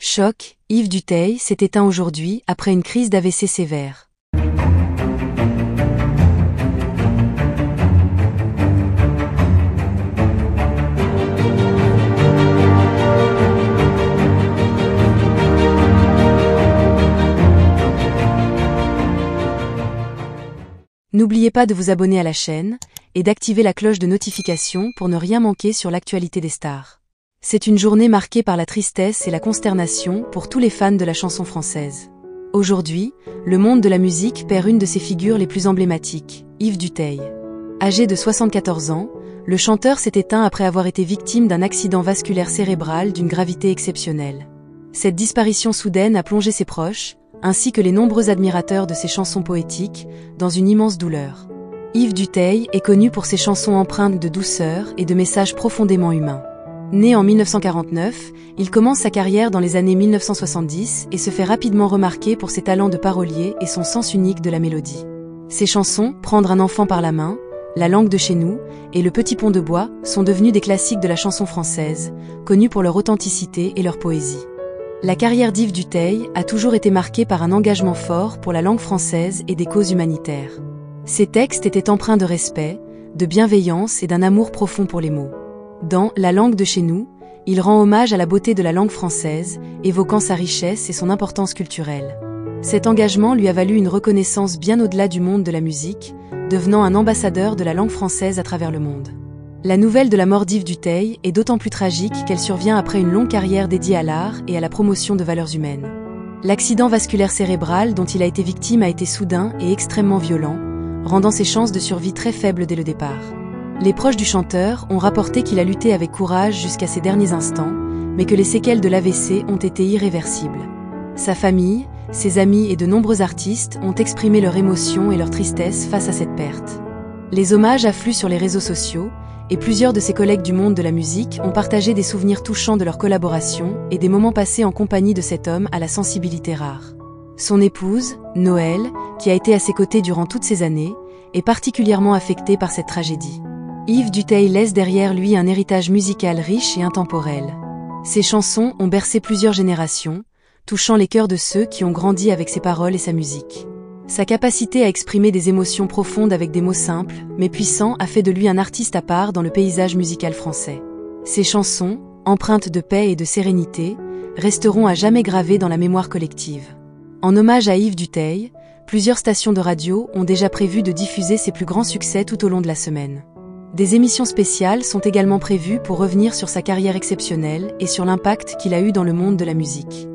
Choc, Yves Dutheil s'est éteint aujourd'hui après une crise d'AVC sévère. N'oubliez pas de vous abonner à la chaîne et d'activer la cloche de notification pour ne rien manquer sur l'actualité des stars. C'est une journée marquée par la tristesse et la consternation pour tous les fans de la chanson française. Aujourd'hui, le monde de la musique perd une de ses figures les plus emblématiques, Yves Dutheil. Âgé de 74 ans, le chanteur s'est éteint après avoir été victime d'un accident vasculaire cérébral d'une gravité exceptionnelle. Cette disparition soudaine a plongé ses proches, ainsi que les nombreux admirateurs de ses chansons poétiques, dans une immense douleur. Yves Dutheil est connu pour ses chansons empreintes de douceur et de messages profondément humains. Né en 1949, il commence sa carrière dans les années 1970 et se fait rapidement remarquer pour ses talents de parolier et son sens unique de la mélodie. Ses chansons, Prendre un enfant par la main, La langue de chez nous et Le petit pont de bois sont devenus des classiques de la chanson française, connus pour leur authenticité et leur poésie. La carrière d'Yves Dutheil a toujours été marquée par un engagement fort pour la langue française et des causes humanitaires. Ses textes étaient empreints de respect, de bienveillance et d'un amour profond pour les mots. Dans La langue de chez nous, il rend hommage à la beauté de la langue française, évoquant sa richesse et son importance culturelle. Cet engagement lui a valu une reconnaissance bien au-delà du monde de la musique, devenant un ambassadeur de la langue française à travers le monde. La nouvelle de la mort d'Yves Dutheil est d'autant plus tragique qu'elle survient après une longue carrière dédiée à l'art et à la promotion de valeurs humaines. L'accident vasculaire cérébral dont il a été victime a été soudain et extrêmement violent, rendant ses chances de survie très faibles dès le départ. Les proches du chanteur ont rapporté qu'il a lutté avec courage jusqu'à ses derniers instants, mais que les séquelles de l'AVC ont été irréversibles. Sa famille, ses amis et de nombreux artistes ont exprimé leur émotion et leur tristesse face à cette perte. Les hommages affluent sur les réseaux sociaux, et plusieurs de ses collègues du monde de la musique ont partagé des souvenirs touchants de leur collaboration et des moments passés en compagnie de cet homme à la sensibilité rare. Son épouse, Noël, qui a été à ses côtés durant toutes ces années, est particulièrement affectée par cette tragédie. Yves Dutheil laisse derrière lui un héritage musical riche et intemporel. Ses chansons ont bercé plusieurs générations, touchant les cœurs de ceux qui ont grandi avec ses paroles et sa musique. Sa capacité à exprimer des émotions profondes avec des mots simples, mais puissants, a fait de lui un artiste à part dans le paysage musical français. Ses chansons, empreintes de paix et de sérénité, resteront à jamais gravées dans la mémoire collective. En hommage à Yves Dutheil, plusieurs stations de radio ont déjà prévu de diffuser ses plus grands succès tout au long de la semaine. Des émissions spéciales sont également prévues pour revenir sur sa carrière exceptionnelle et sur l'impact qu'il a eu dans le monde de la musique.